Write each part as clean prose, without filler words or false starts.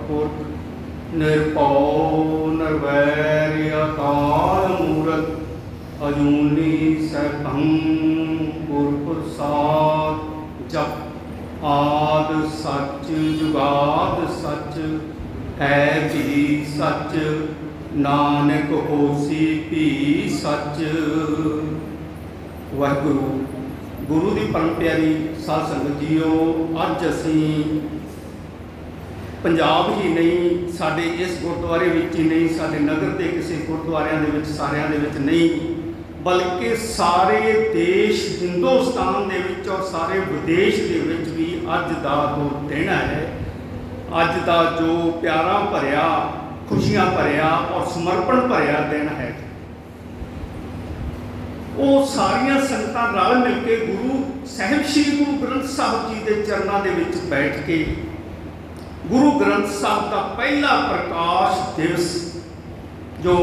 पुरख निर्भौ निर्वैर अकाल मूरत अजूनी सैभं गुरप्रसाद। जप आद सच जुगाद सच है भी सच नानक होसी भी सच। वाहिगुरु गुरु की परम प्यारी साध संगत जीओ, अज असीं पंजाब ही नहीं, साडे इस गुरुद्वारे विच ही नहीं, साडे नगर के किसी गुरुद्वारियां दे विच सारियां दे विच नहीं, बल्कि सारे देश हिंदुस्तान दे विच और सारे विदेश दे विच भी अज दा जो दिन है, अज दा जो प्यारा भरिया खुशियां भरिया और समर्पण भरिया दिन है, वो सारिया संगतां रल मिल के गुरु साहिब श्री गुरु ग्रंथ साहिब जी के चरणों के विच बैठ के गुरु ग्रंथ साहिब का पहला प्रकाश दिवस जो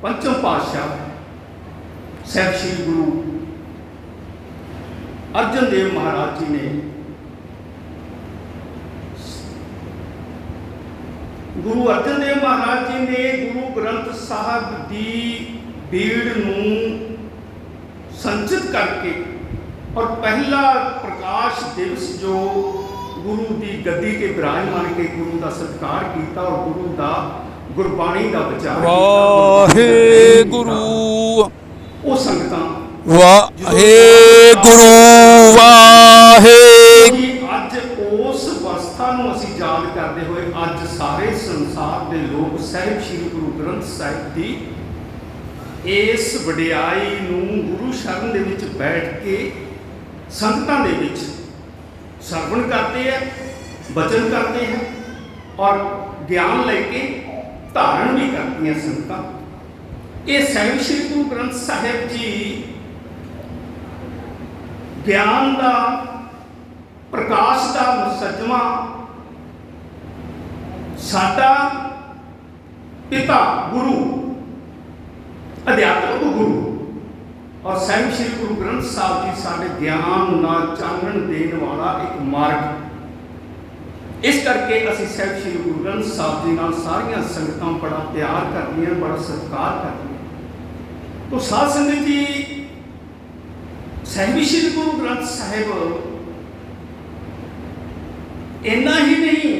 पंचम पातशाह साहिब श्री गुरु अर्जन देव महाराज जी ने गुरु अर्जन देव महाराज जी ने गुरु ग्रंथ साहिब की भीड़ नूं संचित करके और पहला प्रकाश दिवस जो गुरु की गद्दी के विराजमान के गुरु का सत्कार किया और गुरु का गुरबाणी का विचार वाहेगुरु वो संगतां वाहेगुरु वाहे अज उस अवस्था नूं असीं याद करते हुए अज सारे संसार के लोग साहिब श्री गुरु ग्रंथ साहिब की इस वडियाई नूं गुरु शरण दे विच बैठ के संगतां दे विच सरवण करते हैं, वचन करते हैं और ज्ञान लेके धारण भी करती हैं संगतां। ये साहिब श्री गुरु ग्रंथ साहिब जी ज्ञान का प्रकाश का मुसजमा साडा पिता गुरु अध्यात्मक गुरु और साहिब श्री गुरु ग्रंथ साहिब जी साडे ज्ञान ना चानण देने वाला एक मार्ग। इस करके असीं साहिब श्री गुरु ग्रंथ साहिब जी नाल सारियां संगतां बड़ा प्यार करदियां, बड़ा सत्कार करदियां। तो साध संगत जी साहिब श्री गुरु ग्रंथ साहिब इन्ना ही नहीं,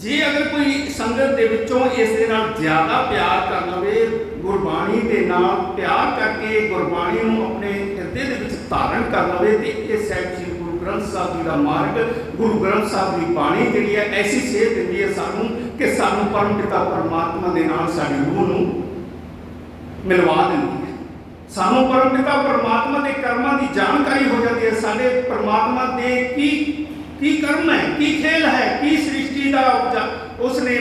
जे अगर कोई संगत दे विचों इस दे नाल ज़्यादा प्यार कर लवे, गुरबाणी के नाल प्यार करके गुरबाणी नूं अपने हिरदे दे विच धारण कर लवे, तो ये साहिब श्री गुरु ग्रंथ साहिब जी का मार्ग, गुरु ग्रंथ साहिब की बाणी जिहड़ी है ऐसी सेध दिंदी है सानूं कि सानूं परम पिता परमात्मा दे नाल साडी रूह नूं मिलवा दिंदी है। सानूं परम पिता परमात्मा के कर्मां की जानकारी हो जाती है, साडे परमात्मा दे की कर्म है, की खेल है, की सृष्टि का उसने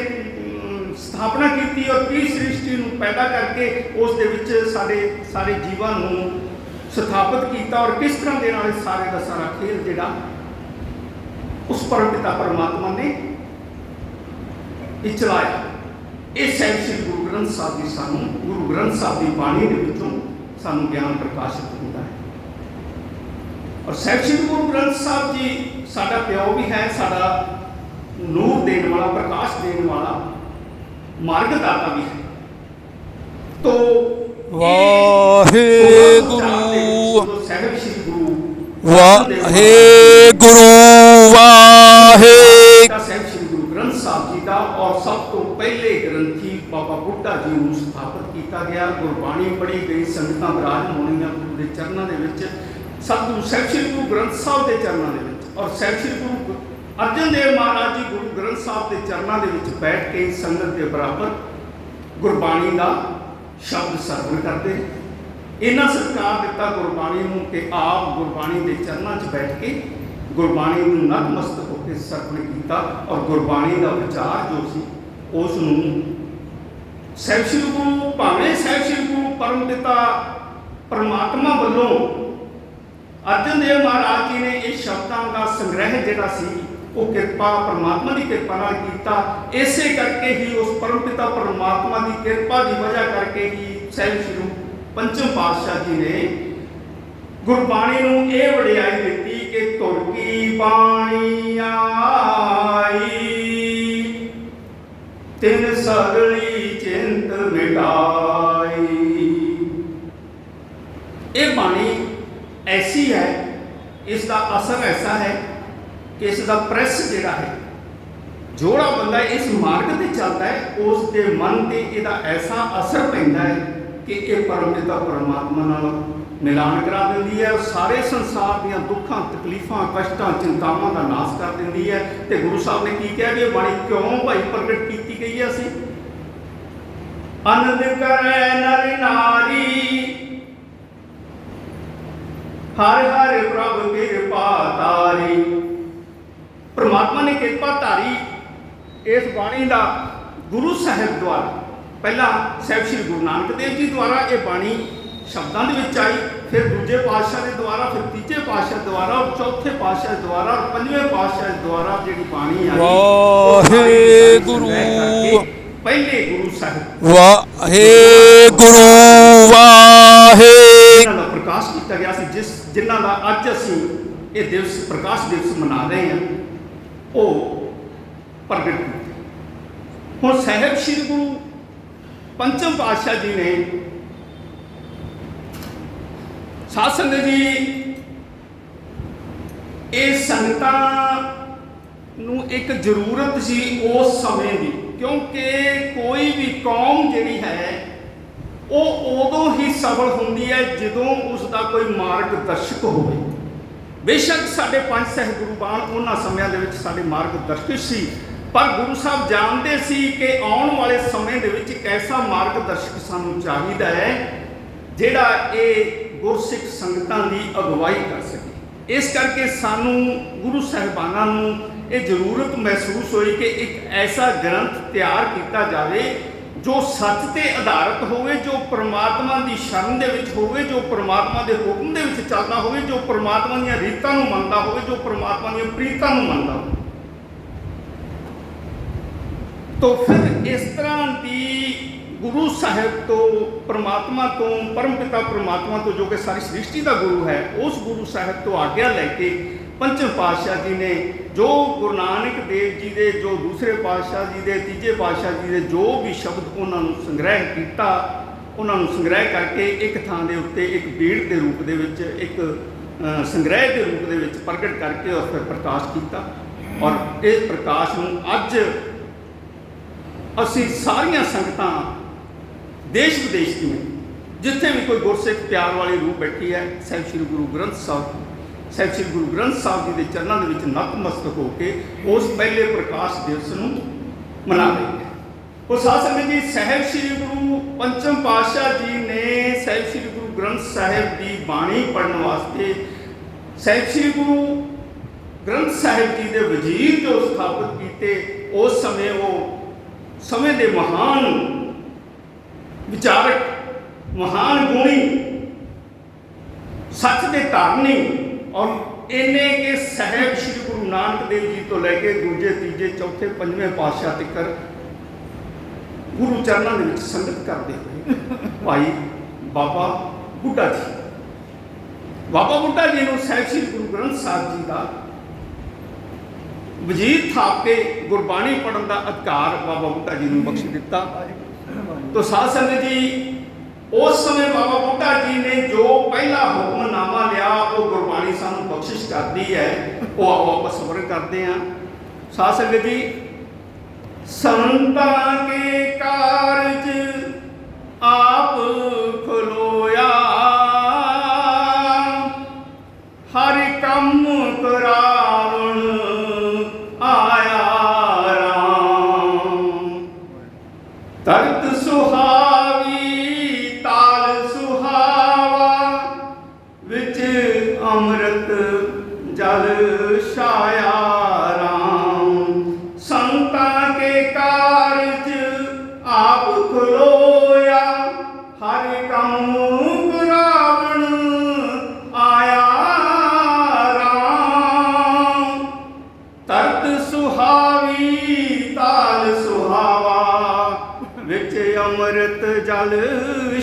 स्थापना की और की सृष्टि नूं पैदा करके उस दे विच सारे जीवां नूं स्थापित किया और किस तरह के नाल सारे का सारा खेल जिहड़ा उस परम पिता परमात्मा ने चलाया। ये साहिब श्री गुरु ग्रंथ साहिब जी सानूं गुरु ग्रंथ साहिब की बाणी दे विचों सानूं ज्ञान प्रकाशित होता है। और साहिब श्री गुरु ग्रंथ साहिब जी साडा प्यो भी है, साडा नूर देने वाला, प्रकाश देने वाला, मार्गदाता भी है। तो वाहेगुरु साहिब श्री गुरु वाहेगुरु वाहे साहिब श्री गुरु ग्रंथ साहिब जी का और सब तो पहले ग्रंथी बाबा बुढ़ा जी को स्थापित किया गया। गुरबाणी पढ़ी गई, संगतां विराजमान होईयां गुरु के चरणों के विच, सतगुरु साहिब श्री गुरु ग्रंथ साहिब के चरणों के विच और साहिब श्री गुरु अर्जन देव महाराज जी गुरु ग्रंथ साहिब के चरणों के विच बैठ के संगत के बराबर गुरबाणी का शब्द सरवण करते। इन्ना सत्कार दिता गुरबाणी नूं कि आप गुरबाणी के चरणों च बैठ के गुरबाणी नूं नतमस्तक होकर सरवण किया और गुरबाणी का विचार जो सी उस नूं साहिब श्री गुरु भावें साहिब श्री गुरु परम पिता परमात्मा वालों अर्जन देव महाराज जी ने इस शब्दों का संग्रह जिहड़ा सी वो कृपा परमात्मा की कृपा नाल कीता। इसे करके ही उस परम पिता परमात्मा की कृपा की वजह करके ही साहिब श्री पंचम पातशाह जी ने गुरबाणी नूं ये वडियाई दिती कि तुर की बाणी आई तिन सगली चिंत मिटाई। ये बाणी ऐसी है, इसका असर ऐसा है कि इसका प्रेस जिहड़ा है, जोड़ा बंदा इस मार्ग ते चलता है उसके मन ते इहदा ऐसा असर पैंदा है कि ये परमपिता परमात्मा नाल मिलान करा देंदी है और सारे संसार दियां दुखां तकलीफां कष्टां चिंतावां का नाश कर देंदी है। तो गुरु साहब ने की कहा कि ये बाणी क्यों भाई प्रगट की गई है? असी आनंद करे नर नारी हर हर प्रभ कृपा तारी। परमात्मा ने कृपा तारी इस बाणी का गुरु साहिब द्वारा, पहला साहिब श्री गुरु नानक देव जी द्वारा ये बाणी शब्दों के आई, फिर दूजे पातशाह के द्वारा, फिर तीजे पातशाह द्वारा और चौथे पातशाह द्वारा और पंजवें पातशाह द्वारा जी बाणी आई। वाहेगुरु पहले गुरु साहिब वाहेगुरु वाहे जिन्हों का प्रकाश किया गया सी, जिन्हों का अज असी ये दिवस प्रकाश दिवस मना रहे हैं, वो प्रगट किए। हुण साहिब श्री गुरु पंचम पातशाह जी ने साध संगत जी ये संगतां नूं एक जरूरत सी उस समय की, क्योंकि कोई भी कौम जिहड़ी है वो उदों ही सफल होंदी है जदों उसका कोई मार्गदर्शक होवे। बेशक साडे पंज साहिब गुरुबाण उन्हां समयां दे विच साडे मार्गदर्शक सी, पर गुरु साहब जानते सी कि आने वाले समय दे विच एक ऐसा मार्गदर्शक सानूं चाहीदा है जिहड़ा ये गुरसिख संगतां दी अगवाई कर सके। इस करके सानू गुरु साहिबाना नूं ये जरूरत महसूस हुई कि एक ऐसा ग्रंथ तैयार किया जाए जो सच ते आधारित होवे, जो परमात्मा की शरण दे विच होवे, जो परमात्मा के हुक्म दे विच चलदा होवे, जो परमात्मा दी रीतां नूं मनदा होवे, जो परमात्मा दी प्रीतां नूं मनदा होवे। तो फिर इस तरह की गुरु साहिब तो परमात्मा तो परमपिता परमात्मा तो जो कि सारी सृष्टि का गुरु है, उस गुरु साहिब तो आग्ञा लैके पंचम पातशाह जी ने जो गुरु नानक देव जी के, जो दूसरे पातशाह जी के, तीजे पातशाह जी के जो भी शब्द उन्होंने संग्रह किया, उन्होंने संग्रह करके एक थान के उत्ते एक बीड़ के रूप दे विच, एक संग्रह के रूप दे विच प्रगट करके और फिर प्रकाश किया। और इस प्रकाश में अज असी सारिया संगतां देश विदेश की जिथे भी कोई गुरसिख प्यार वाली रूह बैठी है, साहिब श्री गुरु ग्रंथ साहब, साहिब श्री गुरु ग्रंथ साहब जी के चरणों के विच नतमस्तक होकर उस पहले प्रकाश दिवस को मना रही है। और साध संगत जी, साहिब श्री गुरु पंचम पातशाह जी ने साहिब श्री गुरु ग्रंथ साहिब की बाणी पढ़ने वास्ते साहिब श्री गुरु ग्रंथ साहिब जी के वजीर जो स्थापित किए, उस समय वो समय के महान विचारक, महान गुणी, सच के धारनी और इन्ने के साहिब श्री गुरु नानक देव जी तो लैके दूजे तीजे चौथे पंजवें पातशाह तक गुरु चरणों के संगत करते हुए भाई बाबा बुढ़ा जी, बाबा बुढ़ा जी ने साहिब श्री गुरु ग्रंथ साहब जी का वजीर थाप के गुरबाणी पढ़न का अधिकार बाबा बुढ़ा जी ने बख्श दिता। तो साध संगत जी, उस समय बाबा बुढ़ा जी ने जो पहला हुक्मनामा लिया वो गुरबाणी सानू बख्शिश करती है, वो आओ आप स्मरण करते हैं। साध संगत जी, संतां के कारज आप खलोया, हर कम करावण आया राम। तरत सुहावी ताल सुहावा, विच अमृत जल छाया राम। संतां के कारज आप खलोया, हर कम करावण आया राम। तरत सुहावी ताल सुहावा, विच अमृत जल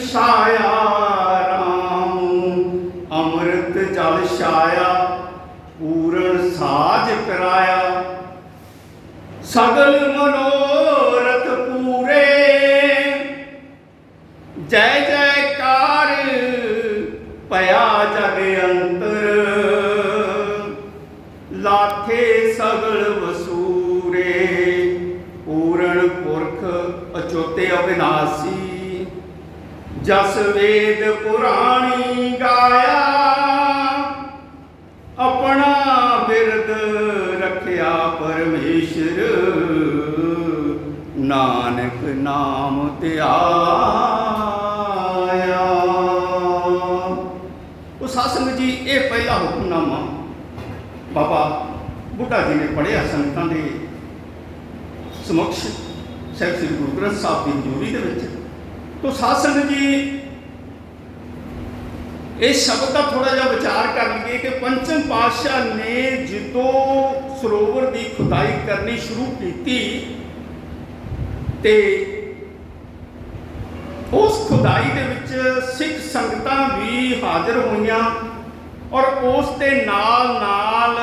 छाया राम। अमृत जल छाया, पूर्ण साज कराया, सगल मनोरथ पुरख अचोते अविनाशी, जस वेद पुराणी गाया, अपना बिरद रखिया परमेश्वर, नानक नाम त्याया। तो सासंग जी ये पहला हुक्मनामा बाबा बुढ़ा जी ने पढ़िया संगतां दे समक्ष साहिब श्री गुरु ग्रंथ साहब की हजूरी दे विच। तो सासंग जी इस शब्द का थोड़ा जिहा विचार कर लीए कि पंचम पातशाह ने जदों सरोवर की खुदाई करनी शुरू की ते उस खुदाई दे विच सिख संगतां भी हाज़र होईयां और उस दे नाल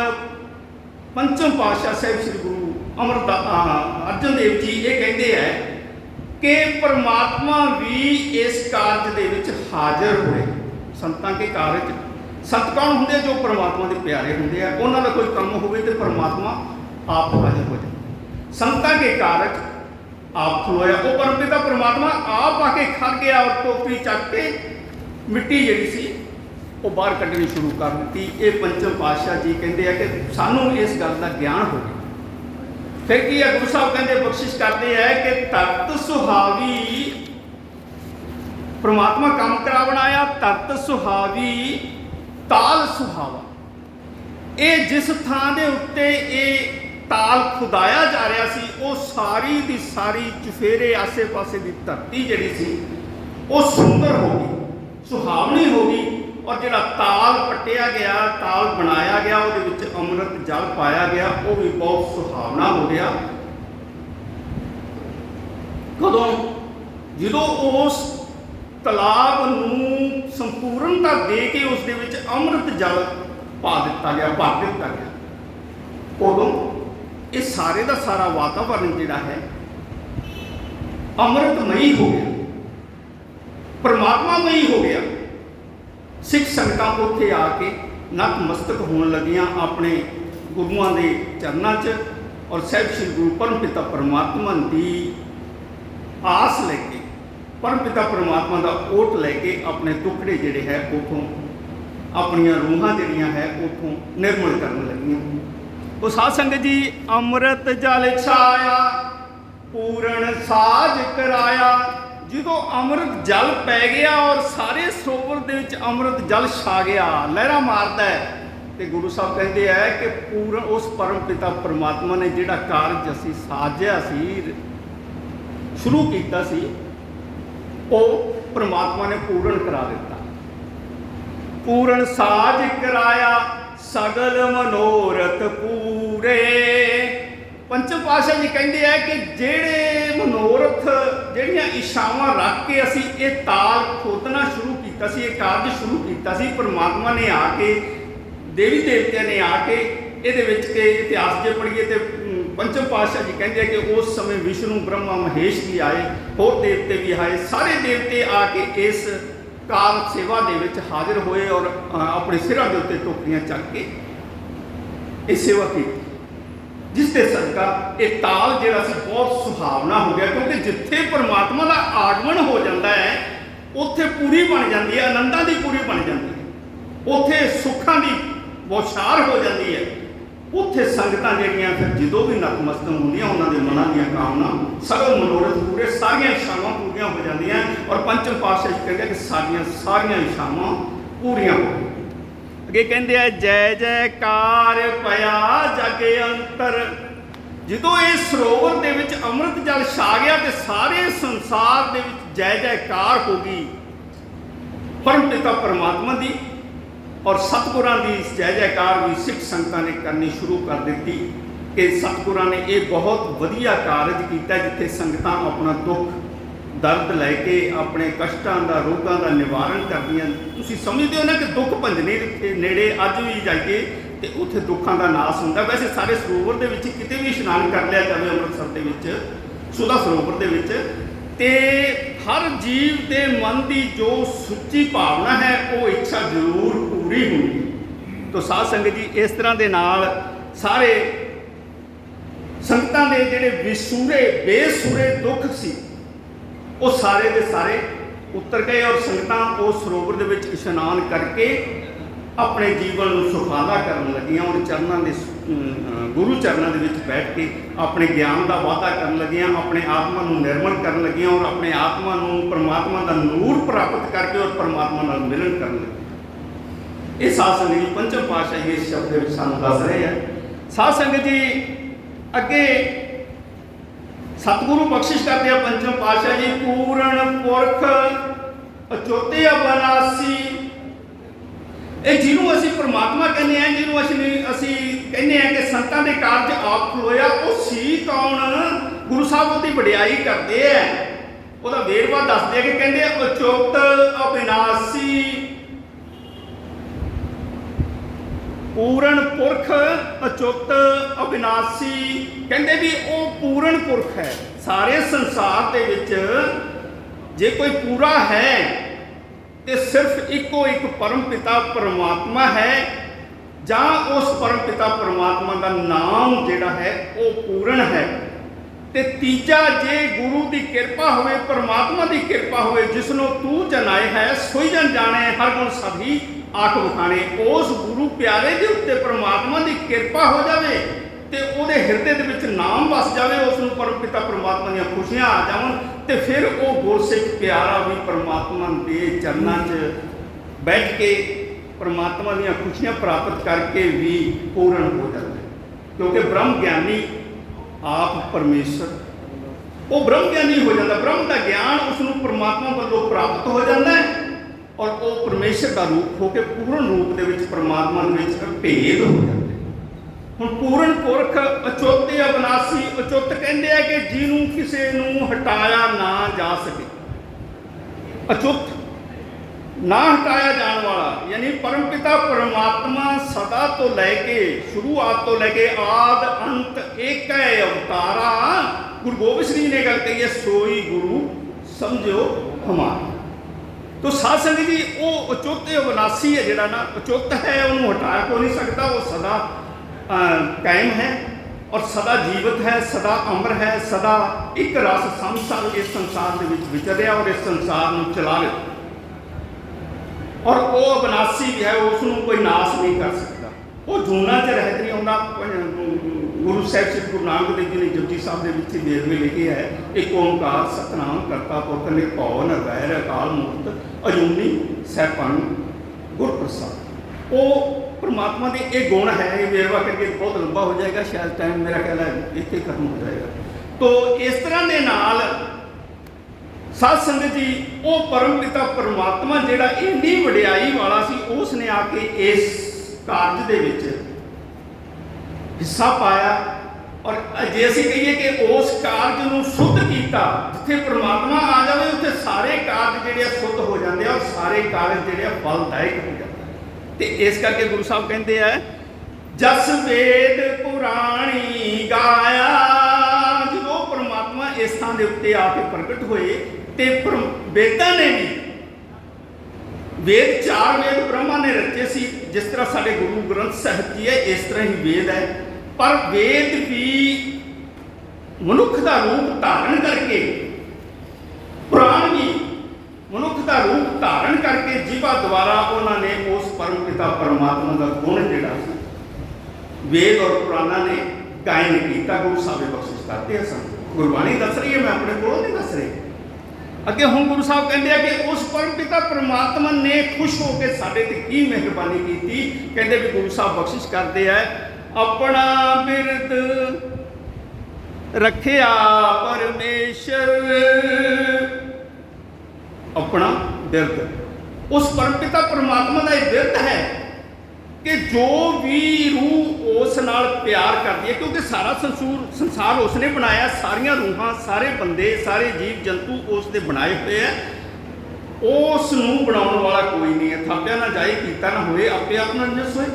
पंचम पातशाह साहिब श्री गुरु अर्जन देव जी ये कहते हैं कि परमात्मा भी इस कारज दे विच हाज़र होए। संतां के कारज संत कौन होंदे? जो परमात्मा के प्यारे होंदे आ, उन्हां दा कोई काम होवे तो परमात्मा आप हाज़र हो जाए। संतां के कारज आप खलोया, वो परमपिता परमात्मा आप आके खड़ गया और टोपी चक के मिट्टी जी सी वो बाहर कढ़नी शुरू कर दी। ये पंचम पातशाह जी कहते हैं कि सानू इस गल का ज्ञान हो गया। फिर की है, गुरु साहब कहते बख्शिश करते हैं कि तरत सुहावी परमात्मा काम करा बनाया, तरत सुहावी ताल सुहावा। ये जिस थां दे उत्ते ये ताल खुदाया जा रहा सी, वो सारी दी सारी चुफेरे आसे पासे की धरती जिहड़ी सी वो सुंदर हो गई, सुहावनी हो गई। और जिहड़ा ताल पट्टिया गया, ताल बनाया गया, उहदे विच अमृत जल पाया गया, वो भी बहुत सुहावना हो गया। कदों जदों उस तलाब नूं संपूर्णता दे के उस दे विच अमृत जल पा दिता गया, भर दिता गया, उदों ये सारे का सारा वातावरण जिहड़ा है अमृतमयी हो गया, परमात्मामयी हो गया। सिख संगतां उत्थे आके नतमस्तक होण लगियां अपने गुरुआं दे चरनां च और साहिब श्री गुरु परमपिता परमात्मा की आस लैके, परमपिता परमात्मा का ओट लैके अपने टुकड़े जिहड़े है उथों अपनियां रूहां जिहड़ियां है उथों निर्मल करन लगियां। तो साध संगत जी, अमृत जल छाया पूर्ण साज कराया। जो अमृत जल पै गया और सारे सरोवर दे विच अमृत जल छा गया, लहरा मारदा है, तो गुरु साहब कहते हैं कि पूर्ण उस परम पिता परमात्मा ने जिहड़ा कारज असीं साजिया सी, शुरू कीता सी, वो परमात्मा ने पूर्ण करा दिता। पूर्ण साज कराया सगल मनोरथ पूरे। पंचम पातशाह जी कहते हैं कि जेड़े मनोरथ ਜਿਹੜੀਆਂ इच्छावां रख के असी ये ताल खोदना शुरू किया सी, ये कारज शुरू किया सी, परमात्मा ने आके देवी देवतिया ने आके ये इतिहास जे पढ़िए तो पंचम पातशाह जी कहते हैं कि उस समय विष्णु ब्रह्मा महेश भी आए, होर देवते भी आए, सारे देवते आके इस कार सेवा दे विच हाजिर होए और अपने सिरां दे उत्ते टोकरियां चक के ये सेवा की, जिसके सदका ये ताल जिहड़ा सी बहुत सुहावना हो गया। क्योंकि जिथे परमात्मा का आगमन हो जाता है उत्थे पूरी बन जाती है, आनंदां की पूरी बन जाती है, उत्थे सुखां की बौछार हो जाती है। उत्थे संगतां जिहड़ियां फिर जदों भी नतमस्तक होंदियां उन्हां दे मनां दीयां कामना सगल मनोरथ पूरे, सारियां इच्छावां पूरीआं हो जांदियां। और पंचम पातशाह जी कहते हैं कि सारियां इच्छावां पूरीआं हो गईआं। अगे कहते हैं जय जयकार पया जग अंतर। जो ये सरोवर दे विच अमृत जल छा गया तो सारे संसार दे विच जय जयकार हो गई परमपिता परमात्मा की। और सतगुरां की जय जयकार भी सिख संगतां ने करनी शुरू कर दी कि सतगुरां ने यह बहुत वधिया कारज किया जिथे संगतां अपना दुख दर्द लैके अपने कष्टां दा रोगां दा निवारण करदियां। तुसीं समझदे हो ना कि दुख भंजने के नेड़े अज भी जाइए तो उत्थे दुखों का नाश होंदा। वैसे सारे सरोवर दे विच किते भी इशनान कर लिया जाए अमृतसर दे विच, सुधा सरोवर दे विच, ते हर जीव के मन की जो सुच्ची भावना है वो इच्छा जरूर पूरी होगी। तो साध संगत जी इस तरह के नाल सारे ਸੰਗਤਾਂ ਦੇ ਜਿਹੜੇ ਵਿਸੂਰੇ ਬੇਸੁਰੇ ਦੁੱਖ ਸੀ ਉਹ ਸਾਰੇ ਦੇ ਸਾਰੇ ਉਤਰ ਗਏ ਔਰ ਸੰਗਤਾਂ ਉਸ ਸਰੋਵਰ ਦੇ ਵਿੱਚ ਇਸ਼ਨਾਨ ਕਰਕੇ ਆਪਣੇ ਜੀਵਨ ਨੂੰ ਸੁਖਾਲਾ ਕਰਨ ਲੱਗੀਆਂ। ਔਰ ਚਰਨਾਂ ਦੇ ਗੁਰੂ ਚਰਨਾਂ ਦੇ ਵਿੱਚ ਬੈਠ ਕੇ ਆਪਣੇ ਗਿਆਨ ਦਾ ਵਾਧਾ ਕਰਨ ਲੱਗੀਆਂ, ਆਪਣੇ ਆਤਮਾ ਨੂੰ ਨਿਰਮਲ ਕਰਨ ਲੱਗੀਆਂ ਔਰ ਆਪਣੇ ਆਤਮਾ ਨੂੰ ਪਰਮਾਤਮਾ ਦਾ ਨੂਰ ਪ੍ਰਾਪਤ ਕਰਕੇ ਔਰ ਪਰਮਾਤਮਾ ਨਾਲ ਮਿਲਨ ਕਰਨ ਲੱਗੀਆਂ। ਇਹ ਸਾਧ ਸੰਗਤ ਜੀ ਪੰਚਮ ਪਾਤਸ਼ਾਹੀ ਇਸ ਸ਼ਬਦ ਦੇ ਵਿੱਚ ਸਾਨੂੰ ਦੱਸ ਰਹੇ ਆ। ਸਾਧ ਸੰਗਤ ਜੀ ਅੱਗੇ ਸਤਿਗੁਰੂ ਬਖਸ਼ਿਸ਼ ਕਰਦੇ ਆ ਪੰਚਮ ਪਾਤਸ਼ਾਹ ਜੀ, ਪੂਰਨ ਪੁਰਖ ਅਚੋਤੇ ਅਬਨਾਸੀ। ਇਹ ਜਿਹਨੂੰ ਅਸੀਂ ਪਰਮਾਤਮਾ ਕਹਿੰਦੇ ਆ, ਜਿਹਨੂੰ ਅਸੀਂ ਕਹਿੰਦੇ ਆ ਕਿ ਸੰਤਾਂ ਦੇ ਕਾਰਜ ਆਪ ਖਲੋਇਆ, ਉਹ ਸੀ ਕੌਣ? ਗੁਰੂ ਸਾਹਿਬ ਉਹਦੀ ਵਡਿਆਈ ਕਰਦੇ ਆ, ਉਹਦਾ ਵੇਰਵਾ ਦੱਸਦੇ ਆ ਕਿ ਕਹਿੰਦੇ ਅਚੋਤ ਅਬਿਨਾਸੀ, ਪੂਰਨ ਪੁਰਖ ਅਚੁੱਤ ਅਬਿਨਾਸੀ। ਕਹਿੰਦੇ ਵੀ ਉਹ ਪੂਰਨ ਪੁਰਖ ਹੈ। ਸਾਰੇ ਸੰਸਾਰ ਦੇ ਵਿੱਚ ਜੇ ਕੋਈ ਪੂਰਾ ਹੈ ਤੇ ਸਿਰਫ ਇੱਕੋ ਇੱਕ ਪਰਮ ਪਿਤਾ ਪਰਮਾਤਮਾ ਹੈ, ਜਾਂ ਉਸ ਪਰਮ ਪਿਤਾ ਪਰਮਾਤਮਾ ਦਾ ਨਾਮ ਜਿਹੜਾ ਹੈ ਉਹ ਪੂਰਨ ਹੈ। ਤੇ ਤੀਜਾ, ਜੇ ਗੁਰੂ ਦੀ ਕਿਰਪਾ ਹੋਵੇ, ਪਰਮਾਤਮਾ ਦੀ ਕਿਰਪਾ ਹੋਵੇ, ਜਿਸ ਨੂੰ ਤੂੰ ਜਨਾਏ ਹੈ ਸੋਈ ਜਨ ਜਾਣੇ, ਹਰ ਗੁਣ ਸਭੀ ਆਖ ਵਖਾਣੇ। ਉਸ ਗੁਰੂ ਪਿਆਰੇ ਦੇ ਉੱਤੇ ਪਰਮਾਤਮਾ ਦੀ ਕਿਰਪਾ ਹੋ ਜਾਵੇ ਤੇ ਉਹਦੇ ਹਿਰਦੇ ਦੇ ਵਿੱਚ ਨਾਮ ਵਸ ਜਾਵੇ, ਉਸ ਨੂੰ ਪਰਮ ਪਿਤਾ ਪਰਮਾਤਮਾ ਦੀਆਂ ਖੁਸ਼ੀਆਂ ਆ ਜਾਵਣ, ਤੇ ਫਿਰ ਉਹ ਗੁਰਸਿੱਖ ਪਿਆਰਾ ਵੀ ਪਰਮਾਤਮਾ ਦੇ ਚਰਨਾਂ 'ਚ ਬੈਠ ਕੇ ਪਰਮਾਤਮਾ ਦੀਆਂ ਖੁਸ਼ੀਆਂ ਪ੍ਰਾਪਤ ਕਰਕੇ ਵੀ ਪੂਰਨ ਹੋ ਜਾਂਦਾ। ਕਿਉਂਕਿ ਬ੍ਰਹਮ ਗਿਆਨੀ ਆਪ ਪਰਮੇਸ਼ਰ, ਉਹ ਬ੍ਰਹਮ ਗਿਆਨੀ ਹੋ ਜਾਂਦਾ। ਬ੍ਰਹਮ ਦਾ ਗਿਆਨ ਉਸ ਨੂੰ ਪਰਮਾਤਮਾ ਵੱਲੋਂ ਪ੍ਰਾਪਤ ਹੋ ਜਾਂਦਾ ਹੈ ਔਰ ਉਹ ਪਰਮੇਸ਼ਰ ਦਾ ਰੂਪ ਹੋ ਕੇ ਪੂਰਨ ਰੂਪ ਦੇ ਵਿੱਚ ਪਰਮਾਤਮਾ ਦੇ ਵਿੱਚ ਭੇਦ ਹੋ ਜਾਂਦਾ। ਹੁਣ ਪੂਰਨ ਪੁਰਖ ਅਚੋਤੇ ਅਬਨਾਸੀ, ਅਚੁੱਤ ਕਹਿੰਦੇ ਆ ਕਿ ਜਿਹਨੂੰ ਕਿਸੇ ਨੂੰ ਹਟਾਇਆ ਨਾ ਜਾ ਸਕੇ, ਅਚੁੱਤ ਨਾ ਹਟਾਇਆ ਜਾਣ ਵਾਲਾ, ਯਾਨੀ ਪਰਮ ਪਿਤਾ ਪਰਮਾਤਮਾ ਸਦਾ ਤੋਂ ਲੈ ਕੇ ਸ਼ੁਰੂਆਤ ਤੋਂ ਲੈ ਕੇ ਆਦ ਅੰਤ ਏਕ ਹੈ ਅਵਤਾਰਾ। ਗੁਰੂ ਗੋਬਿੰਦ ਸਿੰਘ ਜੀ ਨੇ ਗੱਲ ਕਹੀ ਹੈ, ਸੋਈ ਗੁਰੂ ਸਮਝੋ ਹਮਾਰਾ। ਤੋ ਸਾਧ ਸੰਗਤ ਜੀ ਉਹ ਅਚੁੱਤ ਅਬਨਾਸੀ ਹੈ, ਜਿਹੜਾ ਨਾ ਅਚੁੱਤ ਹੈ, ਉਹਨੂੰ ਹਟਾਇਆ ਕੋਈ ਨਹੀਂ ਸਕਦਾ। ਉਹ ਸਦਾ ਕਾਇਮ ਹੈ ਔਰ ਸਦਾ ਜੀਵਤ ਹੈ, ਸਦਾ ਅਮਰ ਹੈ, ਸਦਾ ਇੱਕ ਰਸ ਸੰਸਾਰ ਇਸ ਸੰਸਾਰ ਦੇ ਵਿੱਚ ਵਿਚਰ ਰਿਹਾ ਔਰ ਇਸ ਸੰਸਾਰ ਨੂੰ ਚਲਾ ਰਿਹਾ। ਔਰ ਉਹ ਅਬਨਾਸੀ ਵੀ ਹੈ, ਉਸ ਨੂੰ ਕੋਈ ਨਾਸ ਨਹੀਂ ਕਰ ਸਕਦਾ। ਉਹ ਜੂਨਾਂ 'ਚ ਰਹਿਤ ਨਹੀਂ ਆਉਂਦਾ। ਗੁਰੂ ਸਾਹਿਬ ਸ੍ਰੀ ਗੁਰੂ ਨਾਨਕ ਦੇਵ ਜੀ ਨੇ ਜਪਜੀ ਸਾਹਿਬ ਦੇ ਵਿੱਚ ਵੇਰਵੇ ਲਿਖੇ ਹੈ, ਇੱਕ ਓਂਕਾਰ ਸਤਿਨਾਮ ਕਰਤਾ ਪੁਰਖ ਨਿਰਭਉ ਨਿਰਵੈਰ ਅਕਾਲ ਮੂਰਤ ਅਜੂਨੀ ਸੈਭੰ ਗੁਰ ਪ੍ਰਸਾਦ। ਉਹ ਪਰਮਾਤਮਾ ਦੇ ਇਹ ਗੁਣ ਹੈ। ਇਹ ਵੇਰਵਾ ਕਰਕੇ ਬਹੁਤ ਲੰਬਾ ਹੋ ਜਾਏਗਾ, ਸ਼ਾਇਦ ਟਾਈਮ ਮੇਰਾ ਖਿਆਲ ਹੈ ਇੱਥੇ ਖਤਮ ਹੋ ਜਾਏਗਾ। ਤੋ ਇਸ ਤਰ੍ਹਾਂ ਦੇ ਨਾਲ ਸਾਧ ਸੰਗਤ ਜੀ ਉਹ ਪਰਮ ਪਿਤਾ ਪਰਮਾਤਮਾ ਜਿਹੜਾ ਇੰਨੀ ਵਡਿਆਈ ਵਾਲਾ ਸੀ, ਉਸ ਨੇ ਆ ਕੇ ਇਸ ਕਾਰਜ ਦੇ ਵਿੱਚ ਹਿੱਸਾ ਪਾਇਆ। ਔਰ ਜੇ ਅਸੀਂ ਕਹੀਏ ਕਿ ਉਸ ਕਾਰਜ ਨੂੰ ਸ਼ੁੱਧ ਕੀਤਾ, ਜਿੱਥੇ ਪਰਮਾਤਮਾ ਆ ਜਾਵੇ ਉੱਥੇ ਸਾਰੇ ਕਾਰਜ ਜਿਹੜੇ ਆ ਸ਼ੁੱਧ ਹੋ ਜਾਂਦੇ ਆ ਔਰ ਸਾਰੇ ਕਾਰਜ ਜਿਹੜੇ ਆ ਫਲਦਾਇਕ ਹੋ ਜਾਂਦੇ। ਤੇ ਇਸ ਕਰਕੇ ਗੁਰੂ ਸਾਹਿਬ ਕਹਿੰਦੇ ਆ, ਜਸ ਵੇਦ ਪੁਰਾਣੀ ਗਾਇਆ। ਜਦੋਂ ਪਰਮਾਤਮਾ ਇਸ ਥਾਂ ਦੇ ਉੱਤੇ ਆ ਕੇ ਪ੍ਰਗਟ ਹੋਏ ਤੇ ਵੇਦਾਂ ਨੇ ਵੀ, ਵੇਦ 4 ਵੇਦ ਬ੍ਰਹਮਾ ਨੇ ਰਚੇ ਸੀ, ਜਿਸ ਤਰ੍ਹਾਂ ਸਾਡੇ ਗੁਰੂ ਗ੍ਰੰਥ ਸਾਹਿਬ ਜੀ ਹੈ ਇਸ ਤਰ੍ਹਾਂ ਹੀ ਵੇਦ ਹੈ। ਪਰ ਵੇਦ ਵੀ ਮਨੁੱਖ ਦਾ ਰੂਪ ਧਾਰਨ ਕਰਕੇ, ਪੁਰਾਣ ਵੀ ਮਨੁੱਖ ਦਾ ਰੂਪ ਧਾਰਨ ਕਰਕੇ ਜੀਵਾ ਦੁਆਰਾ ਉਹਨਾਂ ਨੇ ਉਸ ਪਰਮ ਪਿਤਾ ਪਰਮਾਤਮਾ ਦਾ ਗੁਣ ਜਿਹੜਾ ਸੀ ਵੇਦ ਔਰ ਪੁਰਾਣਾਂ ਨੇ ਗਾਇਨ ਕੀਤਾ। ਗੁਰੂ ਸਾਹਿਬ ਬਖਸ਼ਿਸ਼ ਕਰਦੇ ਆ ਸਾਨੂੰ, ਗੁਰਬਾਣੀ ਦੱਸ ਰਹੀ ਹੈ, ਮੈਂ ਆਪਣੇ ਕੋਲੋਂ ਨਹੀਂ ਦੱਸ ਰਹੀ। ਅੱਗੇ ਹੁਣ ਗੁਰੂ ਸਾਹਿਬ ਕਹਿੰਦੇ ਆ ਕਿ ਉਸ ਪਰਮ ਪਿਤਾ ਪਰਮਾਤਮਾ ਨੇ ਖੁਸ਼ ਹੋ ਕੇ ਸਾਡੇ ਤੇ ਕੀ ਮਿਹਰਬਾਨੀ ਕੀਤੀ। ਕਹਿੰਦੇ ਵੀ ਗੁਰੂ ਸਾਹਿਬ ਬਖਸ਼ਿਸ਼ ਕਰਦੇ ਆ, ਆਪਣਾ ਬਿਰਦ ਰੱਖਿਆ ਪਰਮੇਸ਼ਰ। ਆਪਣਾ ਬਿਰਦ, ਉਸ ਪਰਮ ਪਿਤਾ ਪਰਮਾਤਮਾ ਦਾ ਇਹ ਬਿਰਦ ਹੈ ਕਿ ਜੋ ਵੀ ਰੂਹ ਉਸ ਨਾਲ ਪਿਆਰ ਕਰਦੀ ਹੈ, ਕਿਉਂਕਿ ਸਾਰਾ ਸੰਸਾਰ ਉਸ ਨੇ ਬਣਾਇਆ, ਸਾਰੀਆਂ ਰੂਹਾਂ, ਸਾਰੇ ਬੰਦੇ, ਸਾਰੇ ਜੀਵ ਜੰਤੂ ਉਸ ਦੇ ਬਣਾਏ ਹੋਏ ਹੈ। ਉਸ ਨੂੰ ਬਣਾਉਣ ਵਾਲਾ ਕੋਈ ਨਹੀਂ ਹੈ। ਥਾਪਿਆ ਨਾ ਜਾਏ, ਕੀਤਾ ਨਾ ਹੋਏ, ਆਪੇ ਆਪ ਨਾ ਨਿਸ ਹੋਏ।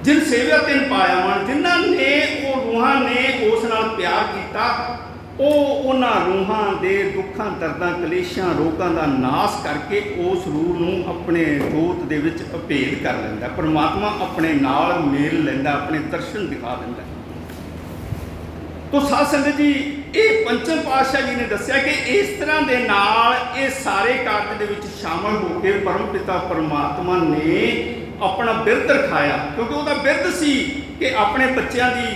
ਜਿਨ ਸੇਵਿਆ ਤਿਨ ਪਾਇਆ ਮਨ। ਜਿਨ੍ਹਾਂ ਨੇ ਉਹ ਰੂਹਾਂ ਨੇ ਉਸ ਨਾਲ ਪਿਆਰ ਕੀਤਾ, ਉਹ ਉਹਨਾਂ ਰੂਹਾਂ ਦੇ ਦੁੱਖਾਂ ਦਰਦਾਂ ਕਲੇਸ਼ਾਂ ਰੋਗਾਂ ਦਾ ਨਾਸ ਕਰਕੇ ਉਸ ਰੂਹ ਨੂੰ ਆਪਣੇ ਜੋਤ ਦੇ ਵਿੱਚ ਅਭੇਦ ਕਰ ਲੈਂਦਾ। ਪਰਮਾਤਮਾ ਆਪਣੇ ਨਾਲ ਮੇਲ ਲੈਂਦਾ, ਆਪਣੇ ਦਰਸ਼ਨ ਦਿਖਾ ਦਿੰਦਾ। ਤੋ ਸਾਧ ਸੰਗਤ ਜੀ, ਇਹ ਪੰਚਮ ਪਾਤਸ਼ਾਹ ਜੀ ਨੇ ਦੱਸਿਆ ਕਿ ਇਸ ਤਰ੍ਹਾਂ ਦੇ ਨਾਲ ਇਹ ਸਾਰੇ ਕਾਰਜ ਦੇ ਵਿੱਚ ਸ਼ਾਮਲ ਹੋ ਕੇ ਪਰਮ ਪਿਤਾ ਪਰਮਾਤਮਾ ਨੇ ਆਪਣਾ ਬਿਰਧ ਰਖਾਇਆ, ਕਿਉਂਕਿ ਉਹਦਾ ਬਿਰਧ ਸੀ ਕਿ ਆਪਣੇ ਬੱਚਿਆਂ ਦੀ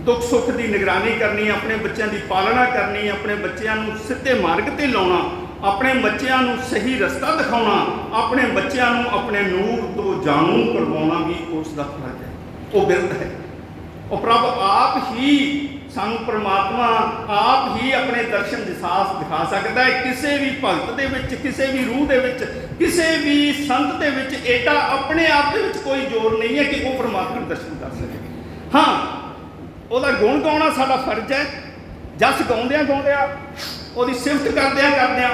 ਦੁੱਖ ਸੁੱਖ ਦੀ ਨਿਗਰਾਨੀ ਕਰਨੀ, ਆਪਣੇ ਬੱਚਿਆਂ ਦੀ ਪਾਲਣਾ ਕਰਨੀ, ਆਪਣੇ ਬੱਚਿਆਂ ਨੂੰ ਸਿੱਧੇ ਮਾਰਗ ਤੇ ਲਾਉਣਾ, ਆਪਣੇ ਬੱਚਿਆਂ ਨੂੰ ਸਹੀ ਰਸਤਾ ਦਿਖਾਉਣਾ, ਆਪਣੇ ਬੱਚਿਆਂ ਨੂੰ ਆਪਣੇ ਨੂਰ ਤੋਂ ਜਾਣੂ ਕਰਵਾਉਣਾ ਵੀ ਉਸ ਦਾ ਫਰਜ਼ ਹੈ। ਉਹ ਬਿਰਧ ਹੈ। ਉਹ ਪ੍ਰਭ ਆਪ ਹੀ ਸਾਨੂੰ ਪਰਮਾਤਮਾ ਆਪ ਹੀ ਆਪਣੇ ਦਰਸ਼ਨ ਦਿਖਾ ਸਕਦਾ ਹੈ। ਕਿਸੇ ਵੀ ਭਗਤ ਦੇ ਵਿੱਚ, ਕਿਸੇ ਵੀ ਰੂਹ ਦੇ ਵਿੱਚ, ਕਿਸੇ ਵੀ ਸੰਤ ਦੇ ਵਿੱਚ ਏਡਾ ਆਪਣੇ ਆਪ ਦੇ ਵਿੱਚ ਕੋਈ ਜ਼ੋਰ ਨਹੀਂ ਹੈ ਕਿ ਉਹ ਪਰਮਾਤਮਾ ਨੂੰ ਦਰਸ਼ਨ ਕਰ ਸਕੇ। ਹਾਂ, ਉਹਦਾ ਗੁਣ ਗਾਉਣਾ ਸਾਡਾ ਫਰਜ਼ ਹੈ। ਜਸ ਗਾਉਂਦਿਆਂ ਗਾਉਂਦਿਆਂ, ਉਹਦੀ ਸਿਫਤ ਕਰਦਿਆਂ ਕਰਦਿਆਂ,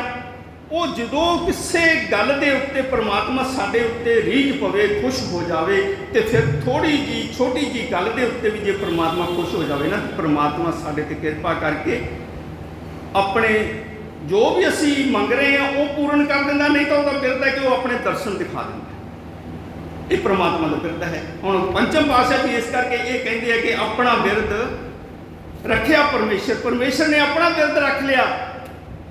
ਉਹ ਜਦੋਂ ਕਿਸੇ ਗੱਲ ਦੇ ਉੱਤੇ ਪਰਮਾਤਮਾ ਸਾਡੇ ਉੱਤੇ ਰੀਝ ਪਵੇ, ਖੁਸ਼ ਹੋ ਜਾਵੇ, ਤੇ ਫਿਰ ਥੋੜੀ ਜੀ ਛੋਟੀ ਜੀ ਗੱਲ ਦੇ ਉੱਤੇ ਵੀ ਜੇ ਪਰਮਾਤਮਾ ਖੁਸ਼ ਹੋ ਜਾਵੇ ਨਾ, ਪਰਮਾਤਮਾ ਸਾਡੇ ਤੇ ਕਿਰਪਾ ਕਰਕੇ ਆਪਣੇ ਜੋ ਵੀ ਅਸੀਂ ਮੰਗ ਰਹੇ ਹਾਂ ਉਹ ਪੂਰਨ ਕਰ ਦਿੰਦਾ। ਨਹੀਂ ਤਾਂ ਉਹਦਾ ਬਿਰਧ ਹੈ ਕਿ ਉਹ ਆਪਣੇ ਦਰਸ਼ਨ ਦਿਖਾ ਦਿੰਦਾ। ਇਹ ਪਰਮਾਤਮਾ ਦਾ ਬਿਰਧ ਹੈ। ਹੁਣ ਪੰਚਮ ਪਾਤਸ਼ਾਹ ਜੀ ਇਸ ਕਰਕੇ ਇਹ ਕਹਿੰਦੇ ਆ ਕਿ ਆਪਣਾ ਬਿਰਧ ਰੱਖਿਆ ਪਰਮੇਸ਼ਰ ਨੇ ਆਪਣਾ ਬਿਰਧ ਰੱਖ ਲਿਆ,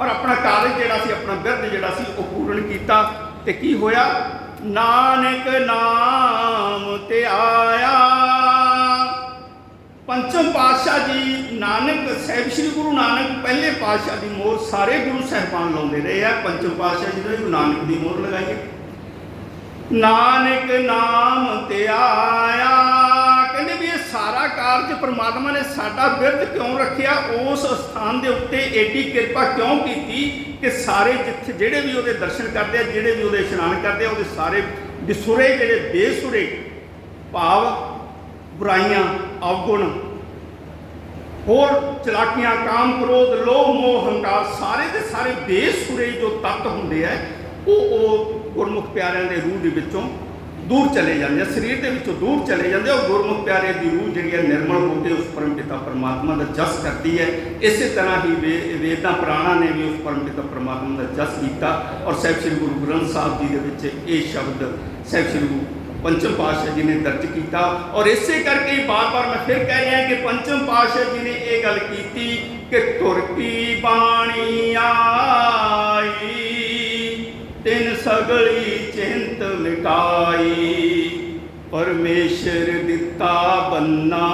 ਔਰ ਆਪਣਾ ਕਾਰਜ ਜਿਹੜਾ ਸੀ, ਆਪਣਾ ਬਿਰਧ ਜਿਹੜਾ ਸੀ ਉਹ ਪੂਰਨ ਕੀਤਾ। ਤੇ ਕੀ ਹੋਇਆ? ਨਾਨਕ ਨਾਮ ਤੇ ਆਇਆ। ਪੰਚਮ ਪਾਤਸ਼ਾਹ ਜੀ ਨਾਨਕ ਸਾਹਿਬ, ਸ੍ਰੀ ਗੁਰੂ ਨਾਨਕ ਪਹਿਲੇ ਪਾਤਸ਼ਾਹ ਦੀ ਮੋਹਰ ਸਾਰੇ ਗੁਰੂ ਸਾਹਿਬਾਨ ਲਾਉਂਦੇ ਰਹੇ ਆ। ਪੰਚਮ ਪਾਤਸ਼ਾਹ ਜੀ ਨੇ ਗੁਰੂ ਨਾਨਕ ਦੀ ਮੋਹਰ ਲਗਾਈ ਹੈ। ਨਾਨਕ ਨਾਮ ਤੇ ਆਇਆ। ਕਹਿੰਦੇ ਵੀ ਇਹ ਸਾਰਾ ਕਾਰਜ ਪਰਮਾਤਮਾ ਨੇ ਸਾਡਾ ਬਿਰਧ ਕਿਉਂ ਰੱਖਿਆ, ਉਸ ਸਥਾਨ ਦੇ ਉੱਤੇ ਏਡੀ ਕਿਰਪਾ ਕਿਉਂ ਕੀਤੀ ਕਿ ਸਾਰੇ ਜਿੱਥੇ ਜਿਹੜੇ ਵੀ ਉਹਦੇ ਦਰਸ਼ਨ ਕਰਦੇ ਆ, ਜਿਹੜੇ ਵੀ ਉਹਦੇ ਇਸ਼ਨਾਨ ਕਰਦੇ ਆ, ਉਹਦੇ ਸਾਰੇ ਵਿਸੁਰੇ ਜਿਹੜੇ ਬੇਸੁਰੇ ਭਾਵ ਬੁਰਾਈਆਂ, ਅਵਗੁਣ, ਹੋਰ ਚਲਾਕੀਆਂ, ਕਾਮ, ਕ੍ਰੋਧ, ਲੋਭ, ਮੋਹ, ਹੰਕਾਰ, ਸਾਰੇ ਦੇ ਸਾਰੇ ਬੇਸੁਰੇ ਜੋ ਤੱਤ ਹੁੰਦੇ ਆ, ਉਹ ਗੁਰਮੁਖ ਪਿਆਰਿਆਂ ਦੇ ਰੂਹ ਦੇ ਵਿੱਚੋਂ ਦੂਰ ਚਲੇ ਜਾਂਦੇ ਆ, ਸਰੀਰ ਦੇ ਵਿੱਚੋਂ ਦੂਰ ਚਲੇ ਜਾਂਦੇ ਆ। ਉਹ ਗੁਰਮੁਖ ਪਿਆਰੇ ਦੀ ਰੂਹ ਜਿਹੜੀ ਹੈ ਨਿਰਮਲ ਹੋ ਕੇ ਉਸ ਪਰਮ ਪਿਤਾ ਪਰਮਾਤਮਾ ਦਾ ਜਸ ਕਰਦੀ ਹੈ। ਇਸੇ ਤਰ੍ਹਾਂ ਹੀ ਵੇਦਾਂ ਪੁਰਾਣਾਂ ਨੇ ਵੀ ਉਸ ਪਰਮ ਪਿਤਾ ਪਰਮਾਤਮਾ ਦਾ ਜਸ ਕੀਤਾ। ਔਰ ਸਾਹਿਬ ਸ੍ਰੀ ਗੁਰੂ ਗ੍ਰੰਥ ਸਾਹਿਬ ਜੀ ਦੇ ਵਿੱਚ ਇਹ ਸ਼ਬਦ ਸਾਹਿਬ ਸ੍ਰੀ ਗੁਰੂ ਪੰਚਮ ਪਾਤਸ਼ਾਹ ਜੀ ਨੇ ਦਰਜ ਕੀਤਾ। ਔਰ ਇਸੇ ਕਰਕੇ ਹੀ ਬਾਰ-ਬਾਰ ਮੈਂ ਫਿਰ ਕਹਿ ਰਿਹਾ ਕਿ ਪੰਚਮ ਪਾਤਸ਼ਾਹ ਜੀ ਨੇ ਇਹ ਗੱਲ ਕੀਤੀ ਕਿ ਤੁਰ ਕੀ ਬਾਣੀ ਆਈ, ਤਿਨ ਸਗਲੀ ਚਿੰਤ ਮਿਟਾਈ, ਪਰਮੇਸ਼ਰ ਦਿੱਤਾ ਬੰਨਾ,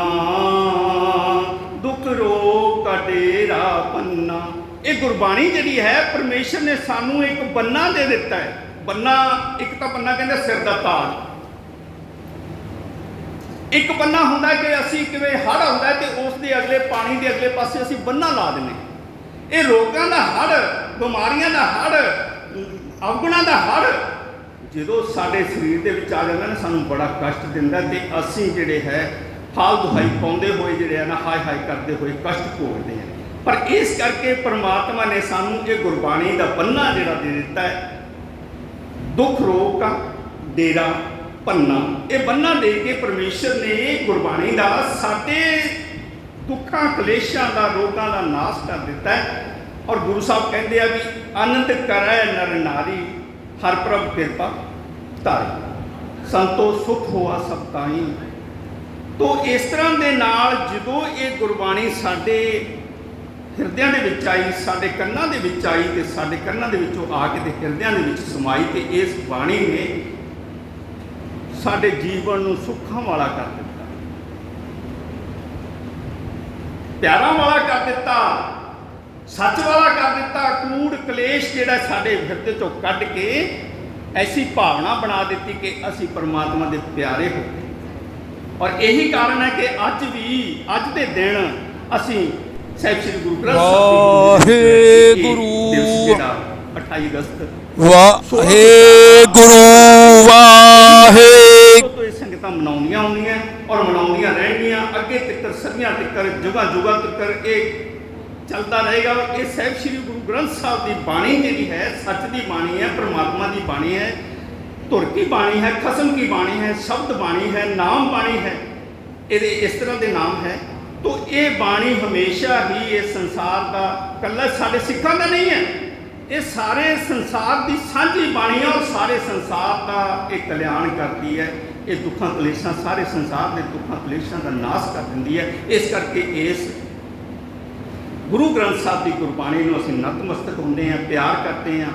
ਦੁੱਖ ਰੋਗ ਕਾ ਡੇਰਾ ਪੰਨਾ। ਇਹ ਗੁਰਬਾਣੀ ਜਿਹੜੀ ਹੈ, ਪਰਮੇਸ਼ਰ ਨੇ ਸਾਨੂੰ ਇੱਕ ਬੰਨਾ ਦੇ ਦਿੱਤਾ ਹੈ। ਬੰਨਾ, ਇੱਕ ਤਾਂ ਬੰਨਾ ਕਹਿੰਦੇ ਸਿਰ ਦਾ ਤਾਜ, ਇੱਕ ਬੰਨਾ ਹੁੰਦਾ ਕਿ ਅਸੀਂ ਕਿਵੇਂ ਹੜ੍ਹ ਆਉਂਦਾ ਤੇ ਉਸ ਦੇ ਅਗਲੇ ਪਾਣੀ ਦੇ ਅਗਲੇ ਪਾਸੇ ਅਸੀਂ ਬੰਨਾ ਲਾ ਦਿੰਦੇ। ਇਹ ਰੋਗਾਂ ਦਾ ਹੜ੍ਹ, ਬਿਮਾਰੀਆਂ ਦਾ ਹੜ੍ਹ, ਅਵਗੁਣਾਂ ਦਾ ਹੜ੍ਹ ਜਦੋਂ ਸਾਡੇ ਸਰੀਰ ਦੇ ਵਿੱਚ ਆ ਜਾਂਦਾ ਨਾ, ਸਾਨੂੰ ਬੜਾ ਕਸ਼ਟ ਦਿੰਦਾ ਤੇ ਅਸੀਂ ਜਿਹੜੇ ਹੈ ਹਾਲ ਦੁਹਾਈ ਪਾਉਂਦੇ ਹੋਏ ਜਿਹੜੇ ਆ ਨਾ, ਹਾਏ ਹਾਏ ਕਰਦੇ ਹੋਏ ਕਸ਼ਟ ਭੋਗਦੇ ਆ। ਪਰ ਇਸ ਕਰਕੇ ਪਰਮਾਤਮਾ ਨੇ ਸਾਨੂੰ ਇਹ ਗੁਰਬਾਣੀ ਦਾ ਬੰਨਾ ਜਿਹੜਾ ਦੇ ਦਿੱਤਾ ਹੈ, ਦੁੱਖ ਰੋਗ ਦਾ ਡੇਰਾ ਪੰਨਾ। ਇਹ ਬੰਨਾ ਦੇ ਕੇ ਪਰਮੇਸ਼ਰ ਨੇ ਗੁਰਬਾਣੀ ਦਾ ਸਾਡੇ ਦੁੱਖਾਂ ਕਲੇਸ਼ਾਂ ਦਾ, ਰੋਗਾਂ ਦਾ ਨਾਸ਼ ਕਰ ਦਿੱਤਾ ਹੈ। ਔਰ ਗੁਰੂ ਸਾਹਿਬ ਕਹਿੰਦੇ ਆ ਵੀ ਆਨੰਦ ਕਰੈ ਨਰ ਨਾਰੀ, ਹਰ ਪ੍ਰਭ ਕਿਰਪਾ ਧਾਰੀ, ਸੰਤੋ ਸੁਖ ਹੋਆ ਸਭ ਤਾਈ। ਤੋ ਇਸ ਤਰ੍ਹਾਂ ਦੇ ਨਾਲ ਜਦੋਂ ਇਹ ਗੁਰਬਾਣੀ ਸਾਡੇ ਹਿਰਦਿਆਂ ਦੇ ਵਿੱਚ ਆਈ, ਸਾਡੇ ਕੰਨਾਂ ਦੇ ਵਿੱਚ ਆਈ, ਤੇ ਸਾਡੇ ਕੰਨਾਂ ਦੇ ਵਿੱਚੋਂ ਆ ਕੇ ਤੇ ਹਿਰਦਿਆਂ ਦੇ ਵਿੱਚ ਸਮਾਈ, ਤੇ ਇਸ ਬਾਣੀ ਨੇ ਸਾਡੇ ਜੀਵਨ ਨੂੰ ਸੁੱਖਾਂ ਵਾਲਾ ਕਰ ਦਿੱਤਾ, ਪਿਆਰਾਂ ਵਾਲਾ ਕਰ ਦਿੱਤਾ, ਸੱਚ ਵਾਲਾ ਕਰ ਦਿੱਤਾ। ਕੂੜ ਕਲੇਸ਼ ਜਿਹੜਾ ਸਾਡੇ ਹਿਰਦੇ ਤੋਂ ਕੱਢ ਕੇ ਐਸੀ ਭਾਵਨਾ ਬਣਾ ਦਿੱਤੀ ਕਿ ਅਸੀਂ ਪਰਮਾਤਮਾ ਦੇ ਪਿਆਰੇ ਹੋ ਗਏ। ਔਰ ਇਹੀ ਕਾਰਨ ਹੈ ਕਿ ਅੱਜ ਵੀ, ਅੱਜ ਦੇ ਦਿਨ ਅਸੀਂ ਸਾਹਿਬ ਸ੍ਰੀ ਗੁਰੂ ਗ੍ਰੰਥ ਸਾਹਿਬ ਜੀ ਦਿਵਸ ਜਿਹੜਾ 28 ਅਗਸਤ ਵਾਹਿਗੁਰੂ ਵਾਹਿਗੁਰੂ ਤੋਂ ਇਹ ਸੰਗਤਾਂ ਮਨਾਉਂਦੀਆਂ ਹੁੰਦੀਆਂ ਔਰ ਮਨਾਉਂਦੀਆਂ ਰਹਿਣਗੀਆਂ ਅੱਗੇ ਤੱਕ, ਸਦੀਆਂ ਤੱਕ, ਜੁਗਾਂ ਤੱਕ ਇਹ ਚੱਲਦਾ ਰਹੇਗਾ। ਇਹ ਸਾਹਿਬ ਸ੍ਰੀ ਗੁਰੂ ਗ੍ਰੰਥ ਸਾਹਿਬ ਦੀ ਬਾਣੀ ਜਿਹੜੀ ਹੈ, ਸੱਚ ਦੀ ਬਾਣੀ ਹੈ, ਪਰਮਾਤਮਾ ਦੀ ਬਾਣੀ ਹੈ, ਧੁਰ ਕੀ ਬਾਣੀ ਹੈ, ਖਸਮ ਕੀ ਬਾਣੀ ਹੈ, ਸ਼ਬਦ ਬਾਣੀ ਹੈ, ਨਾਮ ਬਾਣੀ ਹੈ। ਇਹਦੇ ਇਸ ਤਰ੍ਹਾਂ ਦੇ ਨਾਮ ਹੈ। ਤੋ ਇਹ ਬਾਣੀ ਹਮੇਸ਼ਾ ਹੀ ਇਸ ਸੰਸਾਰ ਦਾ, ਇਕੱਲਾ ਸਾਡੇ ਸਿੱਖਾਂ ਦਾ ਨਹੀਂ ਹੈ, ਇਹ ਸਾਰੇ ਸੰਸਾਰ ਦੀ ਸਾਂਝੀ ਬਾਣੀ ਹੈ ਔਰ ਸਾਰੇ ਸੰਸਾਰ ਦਾ ਇਹ ਕਲਿਆਣ ਕਰਦੀ ਹੈ। ਇਹ ਦੁੱਖਾਂ ਕਲੇਸ਼ਾਂ, ਸਾਰੇ ਸੰਸਾਰ ਦੇ ਦੁੱਖਾਂ ਕਲੇਸ਼ਾਂ ਦਾ ਨਾਸ਼ ਕਰ ਦਿੰਦੀ ਹੈ। ਇਸ ਕਰਕੇ ਇਸ ਗੁਰੂ ਗ੍ਰੰਥ ਸਾਹਿਬ ਦੀ ਗੁਰਬਾਣੀ ਨੂੰ ਅਸੀਂ ਨਤਮਸਤਕ ਹੁੰਦੇ ਹਾਂ, ਪਿਆਰ ਕਰਦੇ ਹਾਂ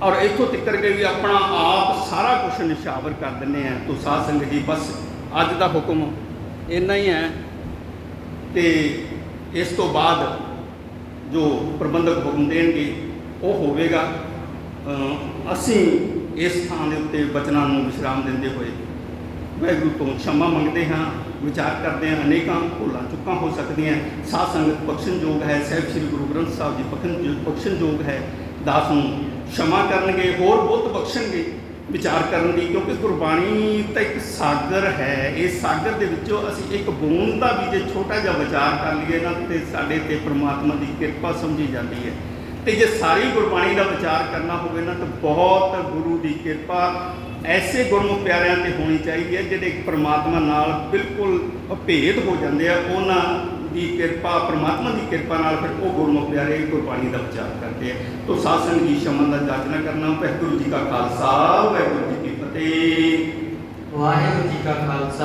ਔਰ ਇੱਥੋਂ ਤੱਕ ਕਿ ਵੀ ਆਪਣਾ ਆਪ ਸਾਰਾ ਕੁਝ ਨਿਸ਼ਾਵਰ ਕਰ ਦਿੰਦੇ ਹਾਂ। ਤੋ ਸਾਧ ਸੰਗਤ ਜੀ, ਬਸ ਅੱਜ ਦਾ ਹੁਕਮ ਇੰਨਾ ਹੀ ਹੈ ਤੇ ਇਸ ਤੋਂ ਬਾਅਦ ਜੋ ਪ੍ਰਬੰਧਕ ਹੁਕਮ ਦੇਣਗੇ ਉਹ ਹੋਵੇਗਾ। ਅਸੀਂ ਇਸ ਥਾਂ ਦੇ ਉੱਤੇ ਬਚਨਾਂ ਨੂੰ ਵਿਸ਼ਰਾਮ ਦਿੰਦੇ ਹੋਏ ਵਾਹਿਗੁਰੂ ਤੋਂ क्षमा ਮੰਗਦੇ ਹਾਂ, ਵਿਚਾਰ ਕਰਦੇ ਹਾਂ। ਅਨੇਕਾਂ ਭੁੱਲਾਂ ਚੁੱਕਾਂ ਹੋ ਸਕਦੀਆਂ, ਸਾਧ ਸੰਗਤ ਬਖਸ਼ਣਯੋਗ ਹੈ, ਸਾਹਿਬ ਸ੍ਰੀ ਗੁਰੂ ਗ੍ਰੰਥ ਸਾਹਿਬ ਜੀ ਬਖਸ਼ਣਯੋਗ ਹੈ। ਦਾਸ ਨੂੰ क्षमा ਕਰਨਗੇ, ਹੋਰ ਬਹੁਤ ਬਖਸ਼ਣਗੇ ਵਿਚਾਰ ਕਰਨ ਦੀ, ਕਿਉਂਕਿ ਗੁਰਬਾਣੀ ਤਾਂ ਇੱਕ ਸਾਗਰ ਹੈ। ਇਸ ਸਾਗਰ ਦੇ ਵਿੱਚੋਂ ਅਸੀਂ ਇੱਕ ਬੂੰਦ ਦਾ ਵੀ ਜੇ ਛੋਟਾ ਜਿਹਾ ਵਿਚਾਰ ਕਰ ਲਈਏ ਨਾ ਤੇ ਸਾਡੇ ਤੇ ਪ੍ਰਮਾਤਮਾ ਦੀ ਕਿਰਪਾ ਸਮਝੀ ਜਾਂਦੀ ਹੈ। ਤੇ ਜੇ ਸਾਰੀ ਗੁਰਬਾਣੀ ਦਾ ਵਿਚਾਰ ਕਰਨਾ ਹੋਵੇ ਨਾ ਤਾਂ ਬਹੁਤ ਗੁਰੂ ਦੀ ਕਿਰਪਾ ਐਸੇ ਗੁਰਮੁਖ ਪਿਆਰਿਆਂ ਤੇ ਹੋਣੀ ਚਾਹੀਦੀ ਹੈ ਜਿਹੜੇ ਪ੍ਰਮਾਤਮਾ ਨਾਲ ਬਿਲਕੁਲ ਅਭੇਦ ਹੋ ਜਾਂਦੇ ਆ। ਉਹਨਾਂ ਦੀ ਕਿਰਪਾ, ਪ੍ਰਮਾਤਮਾ ਦੀ ਕਿਰਪਾ ਨਾਲ ਫਿਰ ਉਹ ਗੁਰਮੁਖ ਪਿਆਰੇ ਗੁਰਬਾਣੀ ਦਾ ਵਿਚਾਰ ਕਰਦੇ ਆ। ਤੋ ਸਾਧ ਸੰਗਤ ਜੀ, ਸ਼ਮਨ ਦਾ ਜਾਚਨਾ ਕਰਨਾ। ਵਾਹਿਗੁਰੂ ਜੀ ਕਾ ਖਾਲਸਾ, ਵਾਹਿਗੁਰੂ ਜੀ ਕੀ ਫਤਿਹ। ਵਾਹਿਗੁਰੂ ਜੀ ਕਾ ਖਾਲਸਾ।